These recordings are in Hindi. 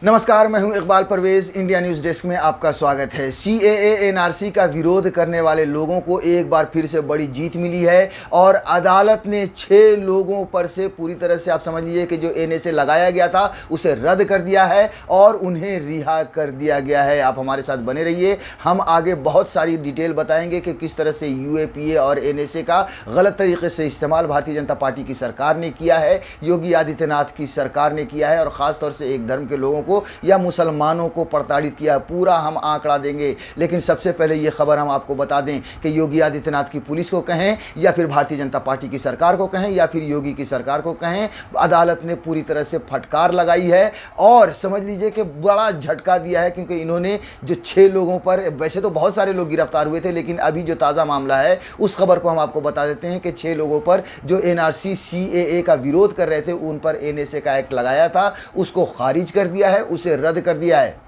नमस्कार, मैं हूं Iqbal Parvez. India news desk में आपका स्वागत है। CAA NRC का विरोध करने वाले लोगों को एक बार फिर से बड़ी जीत मिली है और अदालत ने 6 लोगों पर से पूरी तरह से आप समझ लीजिए कि जो NSA लगाया गया था उसे रद्द कर दिया है और उन्हें रिहा कर दिया गया है। आप हमारे साथ बने रहिए, हम आगे बहुत सारी डिटेल बताएंगे कि किस तरह से UAPA और NSA का गलत तरीके से इस्तेमाल भारतीय जनता पार्टी की सरकार ने किया है, योगी आदित्यनाथ की सरकार ने किया है और ख़ासतौर से एक धर्म के लोगों या मुसलमानों को प्रताड़ित किया। पूरा हम आंकड़ा देंगे, लेकिन सबसे पहले ये खबर हम आपको बता दें कि योगी आदित्यनाथ की पुलिस को कहें या फिर भारतीय जनता पार्टी की सरकार को कहें या फिर योगी की सरकार को कहें, अदालत ने पूरी तरह से फटकार लगाई है और समझ लीजिए कि बड़ा झटका दिया है, क्योंकि इन्होंने जो 6 लोगों पर, वैसे तो बहुत सारे लोग गिरफ्तार हुए थे, लेकिन अभी जो ताज़ा मामला है उस खबर को हम आपको बता देते हैं कि 6 लोगों पर जो NRC CAA का विरोध कर रहे थे उन पर NSA का एक्ट लगाया था, उसको खारिज कर दिया है, उसे रद्द कर दिया है।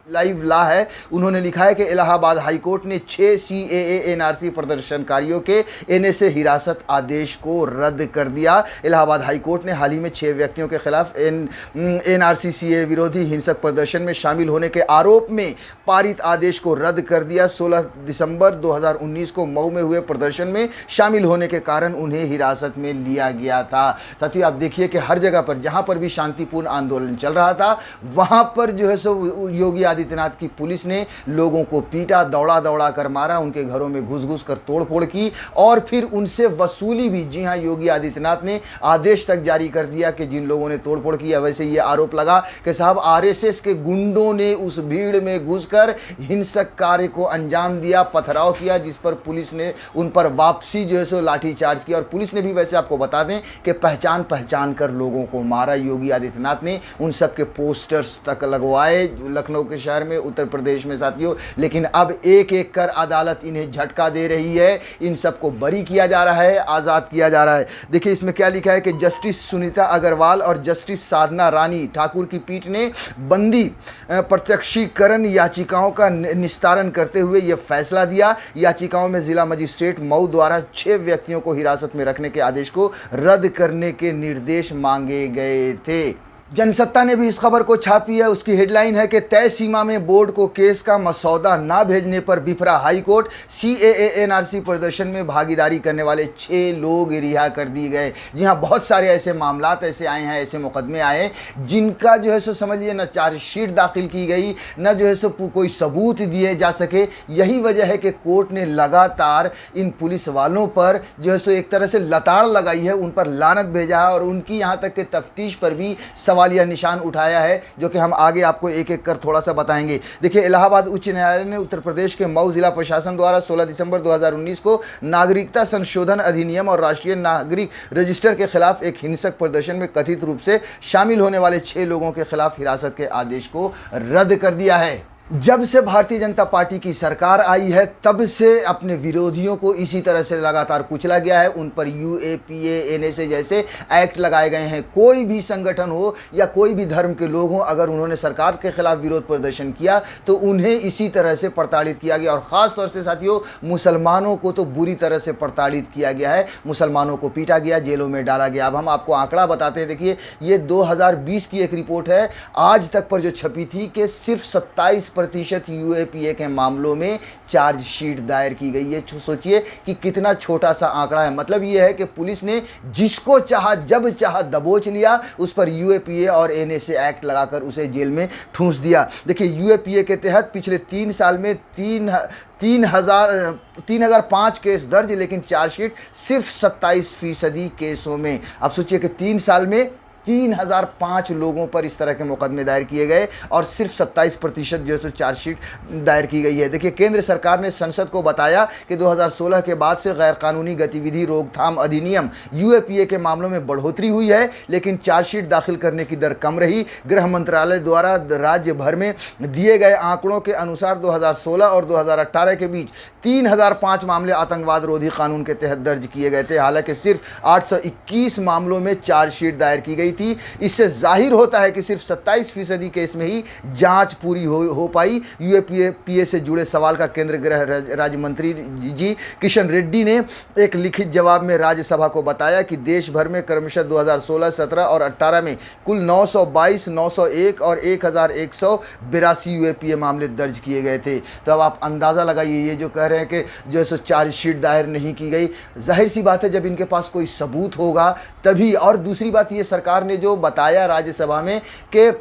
लाइव ला है, उन्होंने लिखा है कि इलाहाबाद हाईकोर्ट ने 6 CAA NRC प्रदर्शनकारियों के NSA हिरासत आदेश को रद्द कर दिया। इलाहाबाद हाईकोर्ट ने हाल ही में 6 व्यक्तियों के खिलाफ NRC CAA विरोधी हिंसक प्रदर्शन में शामिल होने के आरोप में पारित आदेश को रद्द कर दिया। 16 दिसंबर 2019 को मऊ में हुए प्रदर्शन में शामिल होने के कारण उन्हें हिरासत में लिया गया था। साथियों, आप देखिए कि हर जगह पर जहां पर भी शांतिपूर्ण आंदोलन चल रहा था वहां पर जो है सो योगी आदित्यनाथ की पुलिस ने लोगों को पीटा, दौड़ा दौड़ा कर मारा, उनके घरों में घुस घुस कर तोड़फोड़ की और फिर उनसे वसूली भी। जी हां, योगी आदित्यनाथ ने आदेश तक जारी कर दिया कि जिन लोगों ने तोड़फोड़ की, वैसे ये आरोप लगा कि साहब RSS के गुंडों ने उस भीड़ में घुसकर हिंसक कार्य को अंजाम दिया, पथराव किया, जिस पर पुलिस ने उन पर वापसी जो है सो लाठीचार्ज किया और पुलिस ने भी, वैसे आपको बता दें कि पहचान पहचान कर लोगों को मारा। योगी आदित्यनाथ ने उन सब के पोस्टर्स तक लगवाए लखनऊ के शहर में, उत्तर प्रदेश में साथियों। लेकिन अब एक एक कर अदालत इन्हें झटका दे रही है, इन सबको बरी किया जा रहा है, आज़ाद किया जा रहा है। देखिए इसमें क्या लिखा है कि जस्टिस सुनीता अग्रवाल और जस्टिस साधना रानी ठाकुर की पीठ ने बंदी प्रत्यक्षीकरण याचिकाओं का निस्तारण करते हुए यह फैसला दिया। याचिकाओं में जिला मजिस्ट्रेट मऊ द्वारा 6 व्यक्तियों को हिरासत में रखने के आदेश को रद्द करने के निर्देश मांगे गए थे। जनसत्ता ने भी इस खबर को छापी है। उसकी हेडलाइन है कि तय सीमा में बोर्ड को केस का मसौदा ना भेजने पर बिफरा हाईकोर्ट। CAA NRC प्रदर्शन में भागीदारी करने वाले 6 लोग रिहा कर दिए गए। जी हाँ, बहुत सारे ऐसे मामलात ऐसे आए हैं, ऐसे मुकदमे आए जिनका जो है सो समझिए न चार्जशीट दाखिल की गई, न जो है सो कोई सबूत दिए जा सके। यही वजह है कि कोर्ट ने लगातार इन पुलिस वालों पर जो है सो एक तरह से लताड़ लगाई है, उन पर लानत भेजा है और उनकी यहाँ तक कि तफ्तीश पर भी यह निशान उठाया है, जो कि हम आगे आपको एक एक कर थोड़ा सा बताएंगे। देखिए, इलाहाबाद उच्च न्यायालय ने उत्तर प्रदेश के मऊ जिला प्रशासन द्वारा 16 दिसंबर 2019 को नागरिकता संशोधन अधिनियम और राष्ट्रीय नागरिक रजिस्टर के खिलाफ एक हिंसक प्रदर्शन में कथित रूप से शामिल होने वाले 6 लोगों के खिलाफ हिरासत के आदेश को रद्द कर दिया है। जब से भारतीय जनता पार्टी की सरकार आई है तब से अपने विरोधियों को इसी तरह से लगातार कुचला गया है। उन पर UAPA NSA जैसे एक्ट लगाए गए हैं। कोई भी संगठन हो या कोई भी धर्म के लोग हों, अगर उन्होंने सरकार के खिलाफ विरोध प्रदर्शन किया तो उन्हें इसी तरह से प्रताड़ित किया गया और ख़ास तौर से साथियों मुसलमानों को तो बुरी तरह से प्रताड़ित किया गया है। मुसलमानों को पीटा गया, जेलों में डाला गया। अब हम आपको आंकड़ा बताते हैं। देखिए, ये 2020 की एक रिपोर्ट है आज तक पर जो छपी थी कि सिर्फ 27% UAPA के मामलों में चार्जशीट दायर की गई है। सोचिए कि कितना छोटा सा आंकड़ा है। मतलब यह है कि पुलिस ने जिसको चाहा जब चाहा दबोच लिया, उस पर UAPA और NSA एक्ट लगाकर उसे जेल में ठूंस दिया। देखिए, UAPA के तहत पिछले 3 साल में 3005 केस दर्ज, लेकिन चार्जशीट सिर्फ 27% केसों में। आप सोचिए कि 3 साल में 3005 लोगों पर इस तरह के मुकदमे दायर किए गए और सिर्फ 27% जो है चार्जशीट दायर की गई है। देखिए, केंद्र सरकार ने संसद को बताया कि 2016 के बाद से गैरकानूनी गतिविधि रोकथाम अधिनियम UAPA के मामलों में बढ़ोतरी हुई है, लेकिन चार्जशीट दाखिल करने की दर कम रही। गृह मंत्रालय द्वारा राज्य भर में दिए गए आंकड़ों के अनुसार 2016 और 2018 के बीच 3005 मामले आतंकवाद रोधी कानून के तहत दर्ज किए गए थे। हालांकि सिर्फ 821 मामलों में चार्जशीट दायर की गई गई थी। इससे जाहिर होता है कि सिर्फ 27% केस में ही जांच पूरी हो पाई। यूएपीए से जुड़े सवाल का केंद्रीय गृह राज्य मंत्री जी किशन रेड्डी ने एक लिखित जवाब में राज्यसभा को बताया कि देश भर में क्रमशः 2016, 17 और 18 में कुल 922, 901 और 1182 यूएपीए मामले दर्ज किए गए थे। तो अब आप अंदाज़ा लगाइए, ये जो कह रहे हैं कि जो सो चार्जशीट दायर नहीं की गई, जाहिर सी बात है जब इनके पास कोई सबूत होगा तभी। और दूसरी बात, ये सरकार ने जो बताया राज्यसभा में कि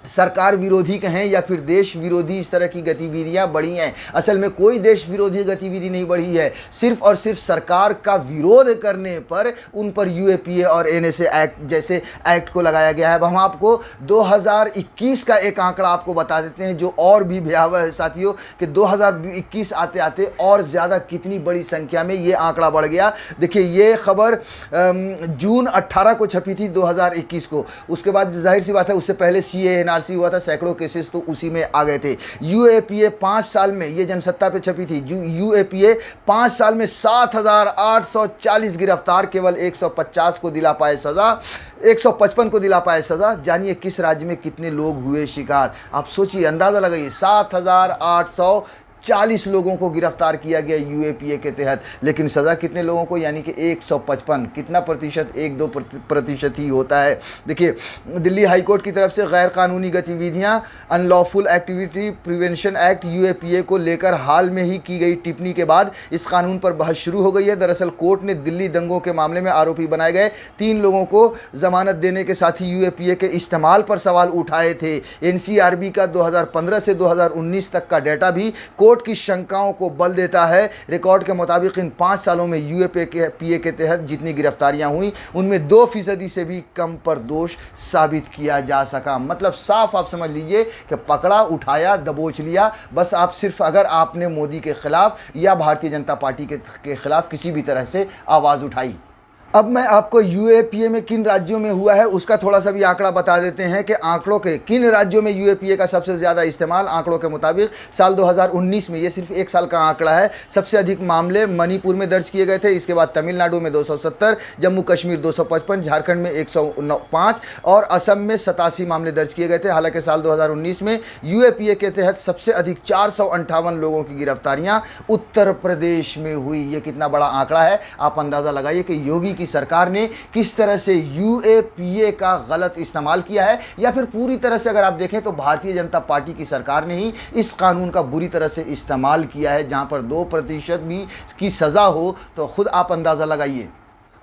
सरकार विरोधी कहें या फिर देश विरोधी इस तरह की गतिविधियां बढ़ी हैं, असल में कोई देश विरोधी गतिविधि नहीं बढ़ी है। सिर्फ और सिर्फ सरकार का विरोध करने पर उन पर यूएपीए और एनएसए एक्ट जैसे एक्ट को लगाया गया है। अब हम आपको 2021 का एक आंकड़ा आपको बता देते हैं जो और भी भयावह है साथियों, कि 2021 आते आते और ज़्यादा कितनी बड़ी संख्या में ये आंकड़ा बढ़ गया। देखिए, ये खबर जून 18 को छपी थी 2021 को। उसके बाद जाहिर सी बात है उससे पहले CAA हुआ था, सैकड़ों केसेस तो उसी में आ गए थे। यूएपीए 5 साल में, ये जनसत्ता पे छपी थी, यूएपीए 5 साल में 7,840 गिरफ्तार, केवल 150 को दिला पाए सजा, 155 को दिला पाए सजा। जानिए किस राज्य में कितने लोग हुए शिकार, आप सोचिए, अंदाजा लगाइए। 7,840 लोगों को गिरफ्तार किया गया यूएपीए के तहत, लेकिन सज़ा कितने लोगों को, यानी कि 155। कितना प्रतिशत? 1-2% ही होता है। देखिए, दिल्ली हाईकोर्ट की तरफ से गैर कानूनी गतिविधियां, unlawful activity prevention act UAPA को लेकर हाल में ही की गई टिप्पणी के बाद इस कानून पर बहस शुरू हो गई है। दरअसल कोर्ट ने दिल्ली दंगों के मामले में आरोपी बनाए गए 3 लोगों को जमानत देने के साथ ही यूएपीए के इस्तेमाल पर सवाल उठाए थे। एनसीआरबी का 2015 से 2019 तक का डेटा भी कोर्ट की शंकाओं को बल देता है। रिकॉर्ड के मुताबिक इन 5 सालों में यूएपीए के तहत जितनी गिरफ्तारियां हुई उनमें 2% से भी कम पर दोष साबित किया जा सका। मतलब साफ आप समझ लीजिए कि पकड़ा, उठाया, दबोच लिया। बस आप सिर्फ अगर आपने मोदी के खिलाफ या भारतीय जनता पार्टी के खिलाफ किसी भी तरह से आवाज़ उठाई। अब मैं आपको यूएपीए में किन राज्यों में हुआ है उसका थोड़ा सा भी आंकड़ा बता देते हैं कि आंकड़ों के किन राज्यों में यूएपीए का सबसे ज़्यादा इस्तेमाल। आंकड़ों के मुताबिक साल 2019 में, ये सिर्फ 1 साल का आंकड़ा है, सबसे अधिक मामले मणिपुर में दर्ज किए गए थे। इसके बाद तमिलनाडु में 270, जम्मू कश्मीर 255, झारखंड में 105 और असम में 87 मामले दर्ज किए गए थे। हालांकि साल 2019 में यूएपीए के तहत सबसे अधिक 458 लोगों की गिरफ्तारियां उत्तर प्रदेश में हुई। ये कितना बड़ा आंकड़ा है, आप अंदाज़ा लगाइए कि योगी सरकार ने किस तरह से यूएपीए का गलत इस्तेमाल किया है। या फिर पूरी तरह से अगर आप देखें तो भारतीय जनता पार्टी की सरकार ने ही इस कानून का बुरी तरह से इस्तेमाल किया है, जहां पर 2% भी की सजा हो तो खुद आप अंदाजा लगाइए।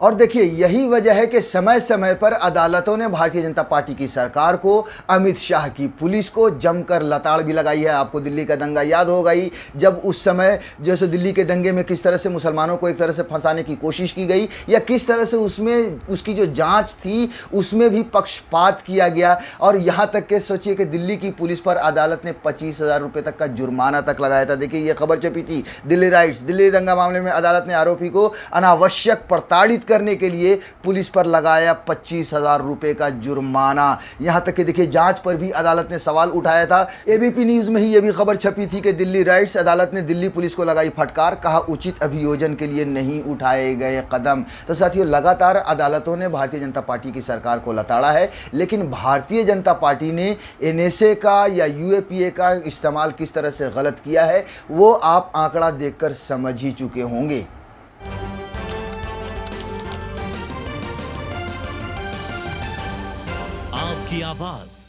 और देखिए, यही वजह है कि समय समय पर अदालतों ने भारतीय जनता पार्टी की सरकार को, अमित शाह की पुलिस को जमकर लताड़ भी लगाई है। आपको दिल्ली का दंगा याद होगा ही, जब उस समय जैसे दिल्ली के दंगे में किस तरह से मुसलमानों को एक तरह से फंसाने की कोशिश की गई, या किस तरह से उसमें उसकी जो जांच थी उसमें भी पक्षपात किया गया। और यहाँ तक के सोचिए कि दिल्ली की पुलिस पर अदालत ने 25,000 रुपये तक का जुर्माना तक लगाया था। देखिए, ये खबर छपी थी दिल्ली राइट्स। दिल्ली दंगा मामले में अदालत ने आरोपी को अनावश्यक प्रताड़ित करने के लिए पुलिस पर लगाया 25,000 रुपए का जुर्माना। यहां तक कि देखिए, जांच पर भी अदालत ने सवाल उठाया था। एबीपी न्यूज में ही यह भी खबर छपी थी कि दिल्ली राइट्स, अदालत ने दिल्ली पुलिस को लगाई फटकार, कहा उचित अभियोजन के लिए नहीं उठाए गए कदम। तो साथियों, लगातार अदालतों ने भारतीय जनता पार्टी की सरकार को लताड़ा है, लेकिन भारतीय जनता पार्टी ने एनएसए का या यूएपीए का इस्तेमाल किस तरह से गलत किया है वो आप आंकड़ा देखकर समझ ही चुके होंगे। आपकी आवाज